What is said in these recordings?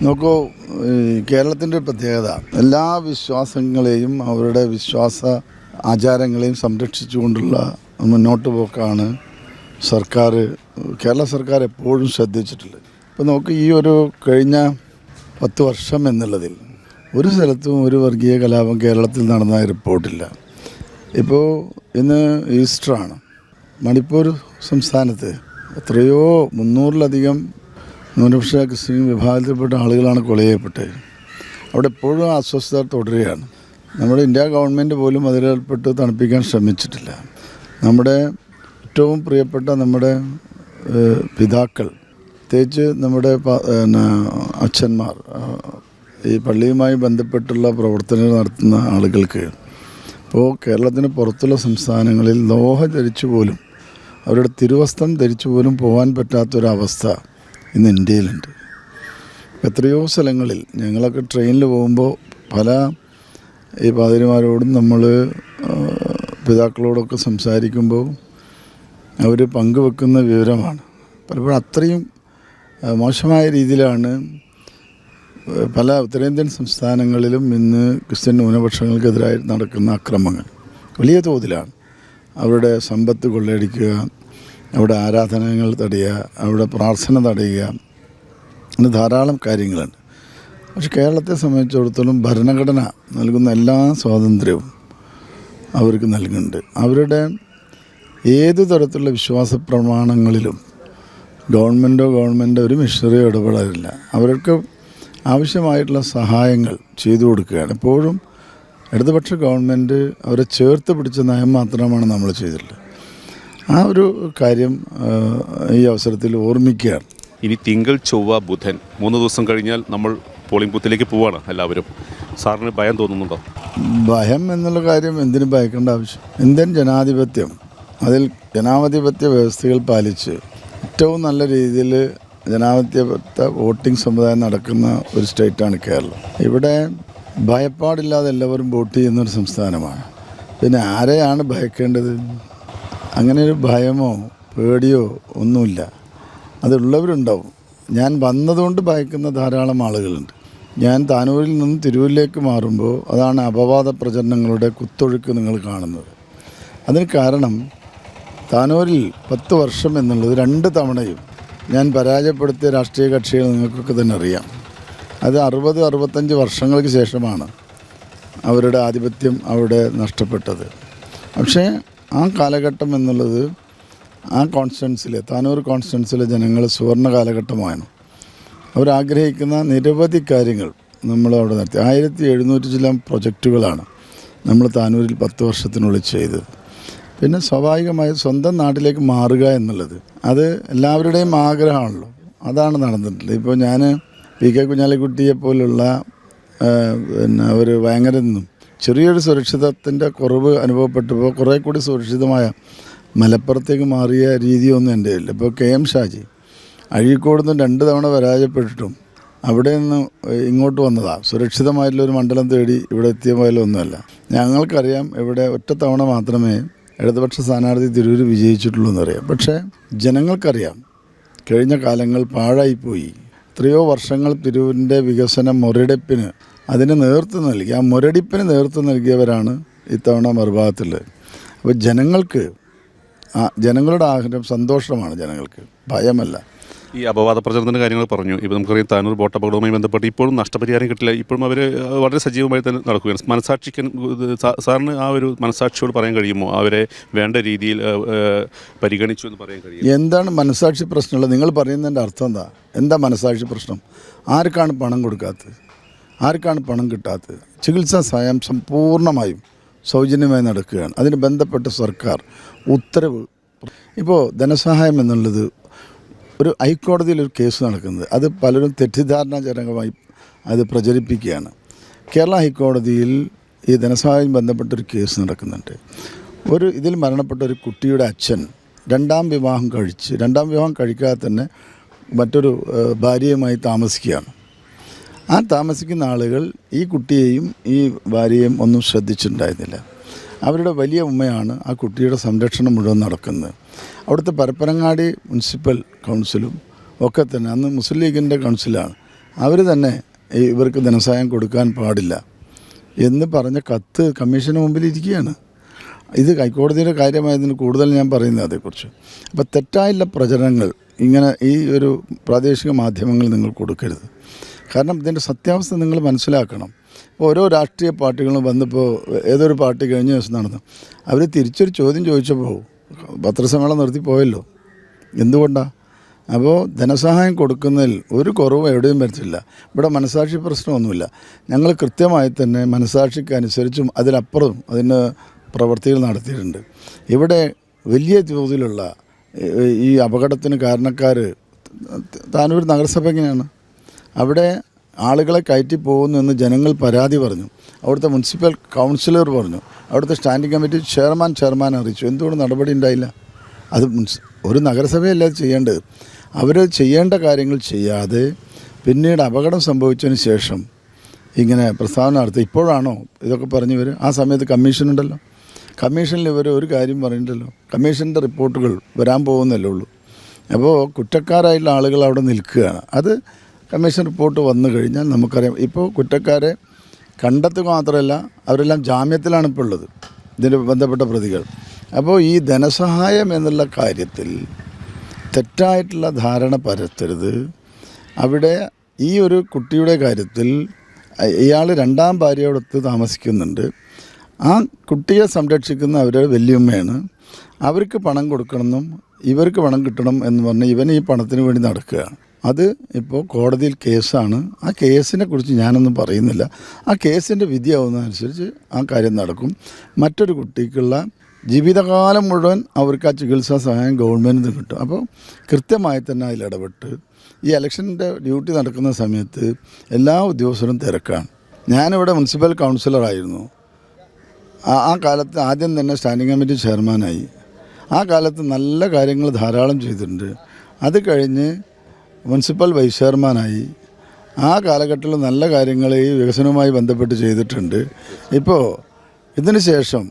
നോക്കൂ, കേരളത്തിൻ്റെ പ്രത്യേകത എല്ലാ വിശ്വാസങ്ങളെയും അവരുടെ വിശ്വാസ ആചാരങ്ങളെയും സംരക്ഷിച്ചുകൊണ്ടുള്ള മുന്നോട്ട് പോക്കാണ് കേരള സർക്കാർ എപ്പോഴും ശ്രദ്ധിച്ചിട്ടുള്ളത്. ഇപ്പോൾ നമുക്ക് ഈ ഒരു കഴിഞ്ഞ 10 വർഷം എന്നുള്ളതിൽ ഒരു സ്ഥലത്തും ഒരു വർഗീയ കലാപം കേരളത്തിൽ നടന്നതായി റിപ്പോർട്ടില്ല. ഇപ്പോൾ ഇന്ന് ഈസ്റ്ററാണ്. മണിപ്പൂർ സംസ്ഥാനത്ത് എത്രയോ 300-ലധികം ന്യൂനപക്ഷ ക്രിസ്ത്യൻ വിഭാഗത്തിൽപ്പെട്ട ആളുകളാണ് കൊല ചെയ്യപ്പെട്ടത്. അവിടെ എപ്പോഴും അസ്വസ്ഥത തുടരുകയാണ്. നമ്മുടെ ഇന്ത്യ ഗവൺമെൻറ് പോലും അതിലേർപ്പെട്ട് തണുപ്പിക്കാൻ ശ്രമിച്ചിട്ടില്ല. നമ്മുടെ ഏറ്റവും പ്രിയപ്പെട്ട നമ്മുടെ പിതാക്കൾ, പ്രത്യേകിച്ച് നമ്മുടെ അച്ഛന്മാർ, ഈ പള്ളിയുമായി ബന്ധപ്പെട്ടുള്ള പ്രവർത്തനങ്ങൾ നടത്തുന്ന ആളുകൾക്ക് ഇപ്പോൾ കേരളത്തിന് പുറത്തുള്ള സംസ്ഥാനങ്ങളിൽ ലോഹ ധരിച്ചു പോലും, അവരുടെ തിരുവസ്ത്രം ധരിച്ചു പോലും പോകാൻ പറ്റാത്തൊരവസ്ഥ ഇന്ന് ഇന്ത്യയിലുണ്ട്. എത്രയോ സ്ഥലങ്ങളിൽ ഞങ്ങളൊക്കെ ട്രെയിനിൽ പോകുമ്പോൾ പല ഈ പാതിരിമാരോടും നമ്മൾ പിതാക്കളോടൊക്കെ സംസാരിക്കുമ്പോൾ അവർ പങ്കുവെക്കുന്ന വിവരമാണ്. പലപ്പോഴും അത്രയും മോശമായ രീതിയിലാണ് പല ഉത്തരേന്ത്യൻ സംസ്ഥാനങ്ങളിലും ഇന്ന് ക്രിസ്ത്യൻ ന്യൂനപക്ഷങ്ങൾക്കെതിരായി നടക്കുന്ന അക്രമങ്ങൾ വലിയ തോതിലാണ്. അവരുടെ സമ്പത്ത് കൊള്ളയടിക്കുക, അവിടെ ആരാധനകൾ തടയുക, അവിടെ പ്രാർത്ഥന തടയുക, അങ്ങനെ ധാരാളം കാര്യങ്ങളുണ്ട്. പക്ഷെ കേരളത്തെ സംബന്ധിച്ചിടത്തോളം ഭരണഘടന നൽകുന്ന എല്ലാ സ്വാതന്ത്ര്യവും അവർക്ക് നൽകുന്നുണ്ട്. അവരുടെ ഏതു തരത്തിലുള്ള വിശ്വാസ പ്രമാണങ്ങളിലും ഗവൺമെൻറ് ഒരു മിഷണറിയോ ഇടപെടാറില്ല. അവർക്ക് ആവശ്യമായിട്ടുള്ള സഹായങ്ങൾ ചെയ്തു കൊടുക്കുകയാണ്. എപ്പോഴും ഇടതുപക്ഷ ഗവൺമെൻറ് അവരെ ചേർത്ത് പിടിച്ച നയം മാത്രമാണ് നമ്മൾ ചെയ്തിട്ടുള്ളത്. ആ ഒരു കാര്യം ഈ അവസരത്തിൽ ഓർമ്മിക്കുകയാണ്. ഇനി തിങ്കൾ, ചൊവ്വ, ബുധൻ 3 ദിവസം കഴിഞ്ഞാൽ നമ്മൾ പോളിംഗ് ബൂത്തിലേക്ക് പോവുകയാണ് എല്ലാവരും. സാറിന് ഭയം തോന്നുന്നുണ്ടോ? ഭയം എന്നുള്ള കാര്യം എന്തിനു ഭയക്കേണ്ട ആവശ്യം? ഇന്ത്യൻ ജനാധിപത്യം, അതിൽ ജനാധിപത്യ വ്യവസ്ഥകൾ പാലിച്ച് ഏറ്റവും നല്ല രീതിയിൽ ജനാധിപത്യ വോട്ടിംഗ് സമ്പ്രദായം നടക്കുന്ന ഒരു സ്റ്റേറ്റാണ് കേരളം. ഇവിടെ ഭയപ്പാടില്ലാതെ എല്ലാവരും വോട്ട് ചെയ്യുന്നൊരു സംസ്ഥാനമാണ്. പിന്നെ ആരെയാണ് ഭയക്കേണ്ടത്? അങ്ങനെ ഒരു ഭയമോ പേടിയോ ഒന്നുമില്ല. അതുള്ളവരുണ്ടാവും. ഞാൻ വന്നതുകൊണ്ട് ഭയക്കുന്ന ധാരാളം ആളുകളുണ്ട്. ഞാൻ താനൂരിൽ നിന്ന് തിരൂരിലേക്ക് മാറുമ്പോൾ അതാണ് അപവാദ പ്രചരണങ്ങളുടെ കുത്തൊഴുക്ക് നിങ്ങൾ കാണുന്നത്. അതിന് കാരണം താനൂരിൽ 10 വർഷം എന്നുള്ളത് 2 തവണയും ഞാൻ പരാജയപ്പെടുത്തിയ രാഷ്ട്രീയ കക്ഷികൾ നിങ്ങൾക്കൊക്കെ തന്നെ അറിയാം. അത് 60-65 വർഷങ്ങൾക്ക് ശേഷമാണ് അവരുടെ ആധിപത്യം അവിടെ നഷ്ടപ്പെട്ടത്. പക്ഷേ ആ കാലഘട്ടം എന്നുള്ളത് ആ കോൺസ്റ്റിറ്റ്യുവൻസിലെ താനൂർ കോൺസ്റ്റിറ്റ്യുവൻസിലെ ജനങ്ങൾ സുവർണ്ണ കാലഘട്ടമാണ്. അവരാഗ്രഹിക്കുന്ന നിരവധി കാര്യങ്ങൾ നമ്മൾ അവിടെ നടത്തി. 1700 ചില പ്രൊജക്റ്റുകളാണ് നമ്മൾ താനൂരിൽ 10 വർഷത്തിനുള്ളിൽ ചെയ്തത്. പിന്നെ സ്വാഭാവികമായി സ്വന്തം നാട്ടിലേക്ക് മാറുക എന്നുള്ളത് അത് എല്ലാവരുടെയും ആഗ്രഹമാണല്ലോ. അതാണ് നടന്നിട്ടുള്ളത്. ഇപ്പോൾ ഞാൻ പി കെ കുഞ്ഞാലിക്കുട്ടിയെ പോലുള്ള ഒരു ഭയങ്കര ചെറിയൊരു സുരക്ഷിതത്തിൻ്റെ കുറവ് അനുഭവപ്പെട്ടപ്പോൾ കുറേ കൂടി സുരക്ഷിതമായ മലപ്പുറത്തേക്ക് മാറിയ രീതിയൊന്നും എൻ്റെ ഇല്ല. ഇപ്പോൾ കെ എം ഷാജി അഴീക്കോട് നിന്ന് 2 തവണ പരാജയപ്പെട്ടിട്ടും അവിടെ നിന്ന് ഇങ്ങോട്ട് വന്നതാണ്. സുരക്ഷിതമായിട്ടുള്ളൊരു മണ്ഡലം തേടി ഇവിടെ എത്തിയ പോലൊന്നുമല്ല. ഞങ്ങൾക്കറിയാം ഇവിടെ ഒറ്റ തവണ മാത്രമേ ഇടതുപക്ഷ സ്ഥാനാർത്ഥി തിരൂർ വിജയിച്ചിട്ടുള്ളൂ എന്നറിയാം. പക്ഷേ ജനങ്ങൾക്കറിയാം കഴിഞ്ഞ കാലങ്ങൾ പാഴായിപ്പോയി. എത്രയോ വർഷങ്ങൾ തിരൂരിൻ്റെ വികസന മുരടിപ്പിന് അതിന് നേതൃത്വം നൽകി. ആ മുരടിപ്പിന് നേതൃത്വം നൽകിയവരാണ് ഇത്തവണ മറുഭാഗത്തുള്ളത്. അപ്പോൾ ജനങ്ങളുടെ ആഗ്രഹം സന്തോഷമാണ്, ജനങ്ങൾക്ക് ഭയമല്ല. ഈ അപവാദ പ്രചരണത്തിൻ്റെ കാര്യങ്ങൾ പറഞ്ഞു. ഇപ്പോൾ നമുക്കറിയാം താനൂർ ബോട്ട് അപകടവുമായി ബന്ധപ്പെട്ട് ഇപ്പോഴും നഷ്ടപരിഹാരം കിട്ടില്ല. ഇപ്പോഴും അവർ വളരെ സജീവമായി തന്നെ നടക്കുകയാണ്. മനസാക്ഷിക്ക് സാറിന് ആ ഒരു മനസാക്ഷിയോട് പറയാൻ കഴിയുമോ അവരെ വേണ്ട രീതിയിൽ പരിഗണിച്ചു എന്ന് പറയാൻ കഴിയും? എന്താണ് മനസാക്ഷി പ്രശ്നമുള്ളത്? നിങ്ങൾ പറയുന്നതിൻ്റെ അർത്ഥം എന്താ മനസാക്ഷി പ്രശ്നം? ആർക്കാണ് പണം കൊടുക്കാത്തത്? ആർക്കാണ് പണം കിട്ടാത്തത്? ചികിത്സാ സഹായം സമ്പൂർണ്ണമായും സൗജന്യമായി നടക്കുകയാണ്. അതിന് ബന്ധപ്പെട്ട സർക്കാർ ഉത്തരവ്. ഇപ്പോൾ ധനസഹായം എന്നുള്ളത് ഒരു ഹൈക്കോടതിയിലൊരു കേസ് നടക്കുന്നത്, അത് പലരും തെറ്റിദ്ധാരണാജനകമായി അത് പ്രചരിപ്പിക്കുകയാണ്. കേരള ഹൈക്കോടതിയിൽ ഈ ധനസഹായം ബന്ധപ്പെട്ടൊരു കേസ് നടക്കുന്നുണ്ട്. ഇതിൽ മരണപ്പെട്ട ഒരു കുട്ടിയുടെ അച്ഛൻ 2ാം വിവാഹം കഴിക്കാതെ തന്നെ മറ്റൊരു ഭാര്യയുമായി താമസിക്കുകയാണ്. ആ താമസിക്കുന്ന ആളുകൾ ഈ കുട്ടിയെയും ഈ ഭാര്യയെയും ഒന്നും ശ്രദ്ധിച്ചിട്ടുണ്ടായിരുന്നില്ല. അവരുടെ വലിയ ഉമ്മയാണ് ആ കുട്ടിയുടെ സംരക്ഷണം മുഴുവൻ നടക്കുന്നത്. അവിടുത്തെ പരപ്പനങ്ങാടി മുനിസിപ്പൽ കൗൺസിലും ഒക്കെ തന്നെ, അന്ന് മുസ്ലിം ലീഗിൻ്റെ കൗൺസിലാണ്, അവർ തന്നെ ഇവർക്ക് ധനസഹായം കൊടുക്കാൻ പാടില്ല എന്ന് പറഞ്ഞ കത്ത് കമ്മീഷന് മുമ്പിൽ ഇരിക്കുകയാണ്. ഇത് ഹൈക്കോടതിയുടെ കാര്യമായതിന് കൂടുതൽ ഞാൻ പറയുന്നത് അതേക്കുറിച്ച്. അപ്പോൾ തെറ്റായുള്ള പ്രചരണങ്ങൾ ഇങ്ങനെ ഈ ഒരു പ്രാദേശിക മാധ്യമങ്ങൾ നിങ്ങൾ കൊടുക്കരുത്. കാരണം ഇതിൻ്റെ സത്യാവസ്ഥ നിങ്ങൾ മനസ്സിലാക്കണം. ഓരോ രാഷ്ട്രീയ പാർട്ടികളും വന്നപ്പോൾ ഏതൊരു പാർട്ടി കഴിഞ്ഞ ദിവസം നടന്നു, അവർ തിരിച്ചൊരു ചോദ്യം ചോദിച്ചപ്പോൾ പത്രസമ്മേളനം നിർത്തി പോയല്ലോ. എന്തുകൊണ്ടാണ്? അപ്പോൾ ധനസഹായം കൊടുക്കുന്നതിൽ ഒരു കുറവ് എവിടെയും വരുത്തില്ല. ഇവിടെ മനസാക്ഷി പ്രശ്നമൊന്നുമില്ല. ഞങ്ങൾ കൃത്യമായി തന്നെ മനസാക്ഷിക്ക് അനുസരിച്ചും അതിലപ്പുറം അതിന് പ്രവർത്തികൾ നടത്തിയിട്ടുണ്ട്. ഇവിടെ വലിയ തോതിലുള്ള ഈ അപകടത്തിന് കാരണക്കാർ താനൂർ നഗരസഭ എങ്ങനെയാണ്? അവിടെ ആളുകളെ കയറ്റി പോകുന്നു എന്ന് ജനങ്ങൾ പരാതി പറഞ്ഞു. അവിടുത്തെ മുനിസിപ്പൽ കൗൺസിലർ പറഞ്ഞു. അവിടുത്തെ സ്റ്റാൻഡിംഗ് കമ്മിറ്റി ചെയർമാൻ അറിയിച്ചു. എന്തുകൊണ്ട് നടപടി ഉണ്ടായില്ല? അത് ഒരു നഗരസഭയല്ല ചെയ്യേണ്ടത്. അവർ ചെയ്യേണ്ട കാര്യങ്ങൾ ചെയ്യാതെ പിന്നീട് അപകടം സംഭവിച്ചതിന് ശേഷം ഇങ്ങനെ പ്രസ്താവന നടത്തി. ഇപ്പോഴാണോ ഇതൊക്കെ പറഞ്ഞു വരും? ആ സമയത്ത് കമ്മീഷനുണ്ടല്ലോ. കമ്മീഷനിൽ ഇവർ ഒരു കാര്യം പറഞ്ഞിട്ടല്ലോ. കമ്മീഷൻ്റെ റിപ്പോർട്ടുകൾ വരാൻ പോകുന്നല്ലേ ഉള്ളൂ. അപ്പോൾ കുറ്റക്കാരായിട്ടുള്ള ആളുകൾ അവിടെ നിൽക്കുകയാണ്. അത് കമ്മീഷൻ റിപ്പോർട്ട് വന്നു കഴിഞ്ഞാൽ നമുക്കറിയാം. ഇപ്പോൾ കുറ്റക്കാരെ കണ്ടെത്തുക മാത്രമല്ല, അവരെല്ലാം ജാമ്യത്തിലാണ് ഇപ്പോൾ ഉള്ളത്, ഇതിന് ബന്ധപ്പെട്ട പ്രതികൾ. അപ്പോൾ ഈ ധനസഹായം എന്നുള്ള കാര്യത്തിൽ തെറ്റായിട്ടുള്ള ധാരണ പരത്തരുത്. അവിടെ ഈ ഒരു കുട്ടിയുടെ കാര്യത്തിൽ ഇയാൾ രണ്ടാം ഭാര്യയോടൊത്ത് താമസിക്കുന്നുണ്ട്. ആ കുട്ടിയെ സംരക്ഷിക്കുന്ന അവരുടെ വല്യമ്മയാണ്. അവർക്ക് പണം കൊടുക്കണമെന്നും ഇവർക്ക് പണം കിട്ടണം എന്ന് പറഞ്ഞ് ഇവൻ ഈ പണത്തിന് വേണ്ടി നടക്കുകയാണ്. അത് ഇപ്പോൾ കോടതിയിൽ കേസാണ്. ആ കേസിനെ കുറിച്ച് ഞാനൊന്നും പറയുന്നില്ല. ആ കേസിൻ്റെ വിധിയാവുന്നതനുസരിച്ച് ആ കാര്യം നടക്കും. മറ്റൊരു കുട്ടിക്കുള്ള ജീവിതകാലം മുഴുവൻ അവർക്ക് ആ ചികിത്സാ സഹായം ഗവൺമെൻറ്റിൽ നിന്ന് കിട്ടും. അപ്പോൾ കൃത്യമായി തന്നെ അതിലിടപെട്ട് ഈ ഇലക്ഷൻ്റെ ഡ്യൂട്ടി നടക്കുന്ന സമയത്ത് എല്ലാ ഉദ്യോഗസ്ഥരും തിരക്കാണ്. ഞാനിവിടെ മുനിസിപ്പൽ കൗൺസിലറായിരുന്നു. ആ കാലത്ത് ആദ്യം തന്നെ സ്റ്റാൻഡിംഗ് കമ്മിറ്റി ചെയർമാനായി. ആ കാലത്ത് നല്ല കാര്യങ്ങൾ ധാരാളം ചെയ്തിട്ടുണ്ട്. അത് കഴിഞ്ഞ് മുനിസിപ്പൽ വൈസ് ചെയർമാനായി. ആ കാലഘട്ടത്തിൽ നല്ല കാര്യങ്ങൾ ഈ വികസനവുമായി ബന്ധപ്പെട്ട് ചെയ്തിട്ടുണ്ട്. ഇപ്പോൾ ഇതിന് ശേഷം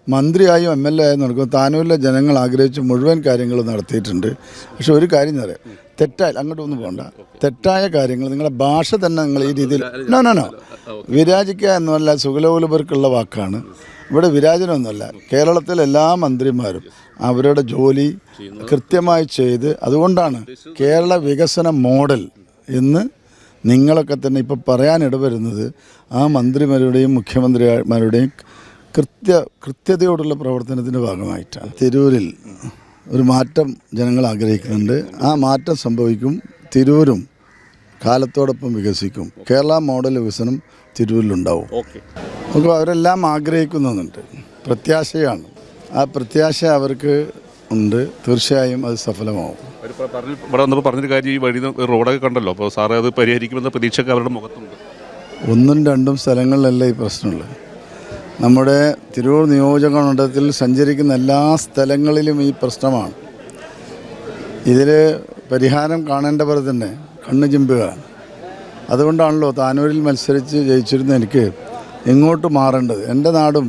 മന്ത്രിയായും MLA ആയും നടക്കും. താനൂരിലെ ജനങ്ങൾ ആഗ്രഹിച്ച് മുഴുവൻ കാര്യങ്ങളും നടത്തിയിട്ടുണ്ട്. പക്ഷെ ഒരു കാര്യം പറയാം, തെറ്റായ അങ്ങോട്ടൊന്നും പോകണ്ട. തെറ്റായ കാര്യങ്ങൾ നിങ്ങളുടെ ഭാഷ തന്നെ നിങ്ങൾ ഈ രീതിയിൽ നോ വിരാജിക്കുക എന്നല്ല സുഗലോലുപർക്കുള്ള വാക്കാണ്. ഇവിടെ വിരാജനമൊന്നുമല്ല. കേരളത്തിലെ എല്ലാ മന്ത്രിമാരും അവരുടെ ജോലി കൃത്യമായി ചെയ്ത്, അതുകൊണ്ടാണ് കേരള വികസന മോഡൽ എന്ന് നിങ്ങളൊക്കെ തന്നെ ഇപ്പോൾ പറയാനിടവരുന്നത് ആ മന്ത്രിമാരുടെയും മുഖ്യമന്ത്രിമാരുടെയും കൃത്യതയോടുള്ള പ്രവർത്തനത്തിൻ്റെ ഭാഗമായിട്ടാണ്. തിരൂരിൽ ഒരു മാറ്റം ജനങ്ങൾ ആഗ്രഹിക്കുന്നുണ്ട്. ആ മാറ്റം സംഭവിക്കും. തിരൂരും കാലത്തോടൊപ്പം വികസിക്കും. കേരള മോഡൽ വികസനം തിരൂരിലുണ്ടാവും. അപ്പോൾ അവരെല്ലാം ആഗ്രഹിക്കുന്നുണ്ട്. പ്രത്യാശയാണ്. ആ പ്രത്യാശ അവർക്ക് ഉണ്ട്. തീർച്ചയായും അത് സഫലമാവും. ഇവിടെ വന്നപ്പോൾ പറഞ്ഞൊരു കാര്യം, ഈ വഴി റോഡൊക്കെ കണ്ടല്ലോ. അപ്പോൾ സാറേ അത് പരിഹരിക്കുമെന്ന പ്രതീക്ഷയൊക്കെ അവരുടെ മുഖത്തുണ്ട്. ഒന്നും രണ്ടും സ്ഥലങ്ങളിലല്ല ഈ പ്രശ്നമുള്ളത്. നമ്മുടെ തിരൂർ നിയോജക മണ്ഡലത്തിൽ സഞ്ചരിക്കുന്ന എല്ലാ സ്ഥലങ്ങളിലും ഈ പ്രശ്നമാണ്. ഇതിൽ പരിഹാരം കാണേണ്ടവർ തന്നെ കണ്ണു ചിമ്പുകയാണ്. അതുകൊണ്ടാണല്ലോ താനൂരിൽ മത്സരിച്ച് ജയിച്ചിരുന്ന എനിക്ക് ഇങ്ങോട്ട് മാറേണ്ടത്. എൻ്റെ നാടും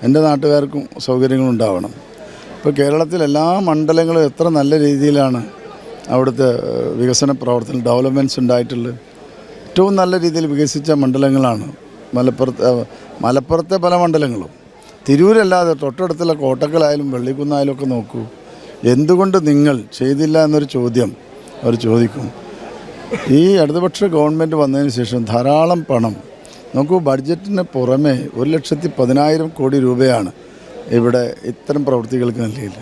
എൻ്റെ നാട്ടുകാർക്കും സൗകര്യങ്ങളുണ്ടാവണം. ഇപ്പോൾ കേരളത്തിൽ എല്ലാ മണ്ഡലങ്ങളും എത്ര നല്ല രീതിയിലാണ് അവിടുത്തെ വികസന പ്രവർത്തനം ഡെവലപ്മെൻറ്റ്സ് ഉണ്ടായിട്ടുള്ളത്. ഏറ്റവും നല്ല രീതിയിൽ വികസിച്ച മണ്ഡലങ്ങളാണ് മലപ്പുറത്തെ പല മണ്ഡലങ്ങളും. തിരൂരല്ലാതെ തൊട്ടടുത്തുള്ള കോട്ടക്കലായാലും വെള്ളിക്കുന്നായാലും ഒക്കെ നോക്കൂ. എന്തുകൊണ്ട് നിങ്ങൾ ചെയ്തില്ല എന്നൊരു ചോദ്യം അവർ ചോദിക്കും. ഈ ഇടതുപക്ഷ ഗവൺമെൻറ് വന്നതിന് ശേഷം ധാരാളം പണം നോക്കൂ. ബഡ്ജറ്റിന് പുറമെ 1,10,000 കോടി രൂപയാണ് ഇവിടെ ഇത്തരം പ്രവൃത്തികൾക്ക് നൽകിയില്ല.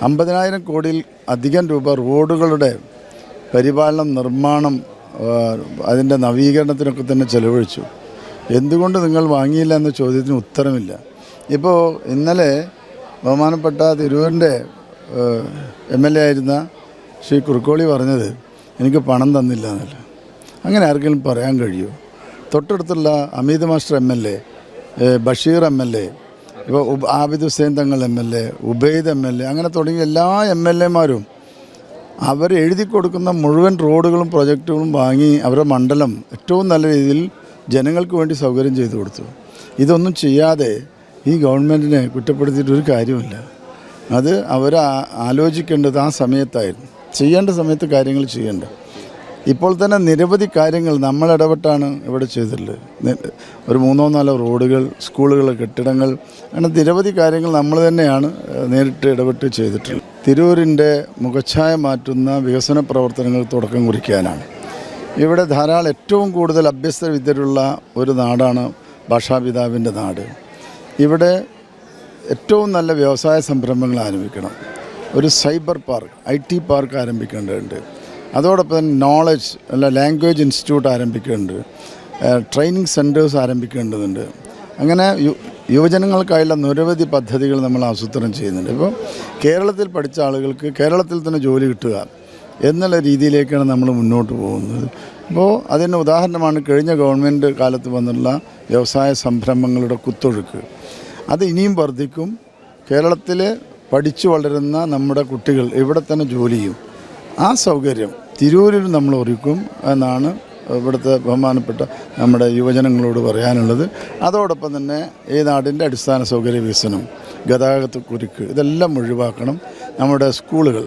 50,000 കോടിയിൽ അധികം രൂപ റോഡുകളുടെ പരിപാലനം, നിർമ്മാണം, അതിൻ്റെ നവീകരണത്തിനൊക്കെ തന്നെ ചെലവഴിച്ചു. എന്തുകൊണ്ട് നിങ്ങൾ വാങ്ങിയില്ല എന്ന ചോദ്യത്തിന് ഉത്തരമില്ല. ഇപ്പോൾ ഇന്നലെ ബഹുമാനപ്പെട്ട തിരൂരിൻ്റെ MLA ആയിരുന്ന ശ്രീ കുറുക്കോളി പറഞ്ഞത് എനിക്ക് പണം തന്നില്ല എന്നല്ല. അങ്ങനെ ആർക്കെങ്കിലും പറയാൻ കഴിയുമോ? തൊട്ടടുത്തുള്ള Amit master MLA, Basheer MLA, ഇപ്പോൾ ആബിദ് ഹുസൈൻ തങ്ങൾ MLA, ഉബൈദ് MLA, അങ്ങനെ തുടങ്ങിയ എല്ലാ MLAമാരും അവർ എഴുതി കൊടുക്കുന്ന മുഴുവൻ റോഡുകളും പ്രൊജക്റ്റുകളും വാങ്ങി അവരുടെ മണ്ഡലം ഏറ്റവും നല്ല രീതിയിൽ ജനങ്ങൾക്ക് വേണ്ടി സൗകര്യം ചെയ്തു കൊടുത്തു. ഇതൊന്നും ചെയ്യാതെ ഈ ഗവൺമെൻറ്റിനെ കുറ്റപ്പെടുത്തിയിട്ട് ഒരു കാര്യമില്ല. അത് അവർ ആലോചിക്കേണ്ടത് ആ സമയത്തായിരുന്നു. ചെയ്യേണ്ട സമയത്ത് കാര്യങ്ങൾ ചെയ്യേണ്ട. ഇപ്പോൾ തന്നെ നിരവധി കാര്യങ്ങൾ നമ്മൾ ഇടപെട്ടാണ് ഇവിടെ ചെയ്തിട്ടുള്ളത്. ഒരു 3-4 റോഡുകൾ, സ്കൂളുകൾ, കെട്ടിടങ്ങൾ, അങ്ങനെ നിരവധി കാര്യങ്ങൾ നമ്മൾ തന്നെയാണ് നേരിട്ട് ഇടപെട്ട് ചെയ്തിട്ടുള്ളത്. തിരൂരിൻ്റെ മുഖച്ഛായ മാറ്റുന്ന വികസന പ്രവർത്തനങ്ങൾ തുടക്കം കുറിക്കാനാണ്. ഇവിടെ ധാരാളം ഏറ്റവും കൂടുതൽ അഭ്യസ്ത വിദ്യരുള്ള ഒരു നാടാണ് ഭാഷാപിതാവിൻ്റെ നാട്. ഇവിടെ ഏറ്റവും നല്ല വ്യവസായ സംരംഭങ്ങൾ ആരംഭിക്കണം. ഒരു സൈബർ പാർക്ക്, IT പാർക്ക് ആരംഭിക്കേണ്ടതുണ്ട്. അതോടൊപ്പം തന്നെ നോളജ് ലാംഗ്വേജ് ഇൻസ്റ്റിറ്റ്യൂട്ട് ആരംഭിക്കേണ്ടതുണ്ട്. ട്രെയിനിങ് സെൻറ്റേഴ്സ് ആരംഭിക്കേണ്ടതുണ്ട്. അങ്ങനെ യുവജനങ്ങൾക്കായുള്ള നിരവധി പദ്ധതികൾ നമ്മൾ ആസൂത്രണം ചെയ്യുന്നുണ്ട്. ഇപ്പോൾ കേരളത്തിൽ പഠിച്ച ആളുകൾക്ക് കേരളത്തിൽ തന്നെ ജോലി കിട്ടുക എന്നുള്ള രീതിയിലേക്കാണ് നമ്മൾ മുന്നോട്ട് പോകുന്നത്. അപ്പോൾ അതിന് ഉദാഹരണമാണ് കഴിഞ്ഞ ഗവൺമെൻറ് കാലത്ത് വന്നുള്ള വ്യവസായ സംരംഭങ്ങളുടെ കുത്തൊഴുക്ക്. അത് ഇനിയും വർദ്ധിക്കും. കേരളത്തിൽ പഠിച്ചു വളരുന്ന നമ്മുടെ കുട്ടികൾ ഇവിടെ തന്നെ ജോലി ചെയ്യും. ആ സൗകര്യം തിരൂരിൽ നമ്മൾ ഒരുക്കും എന്നാണ് ഇവിടുത്തെ ബഹുമാനപ്പെട്ട നമ്മുടെ യുവജനങ്ങളോട് പറയാനുള്ളത്. അതോടൊപ്പം തന്നെ ഈ നാടിൻ്റെ അടിസ്ഥാന സൗകര്യ വികസനം, ഗതാഗത കുരുക്ക് ഇതെല്ലാം ഒഴിവാക്കണം. നമ്മുടെ സ്കൂളുകൾ,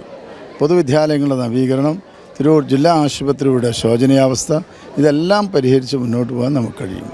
പൊതുവിദ്യാലയങ്ങളുടെ നവീകരണം, തിരൂർ ജില്ലാ ആശുപത്രിയുടെ ശോചനീയാവസ്ഥ ഇതെല്ലാം പരിഹരിച്ച് മുന്നോട്ട് പോകാൻ നമുക്ക് കഴിയും.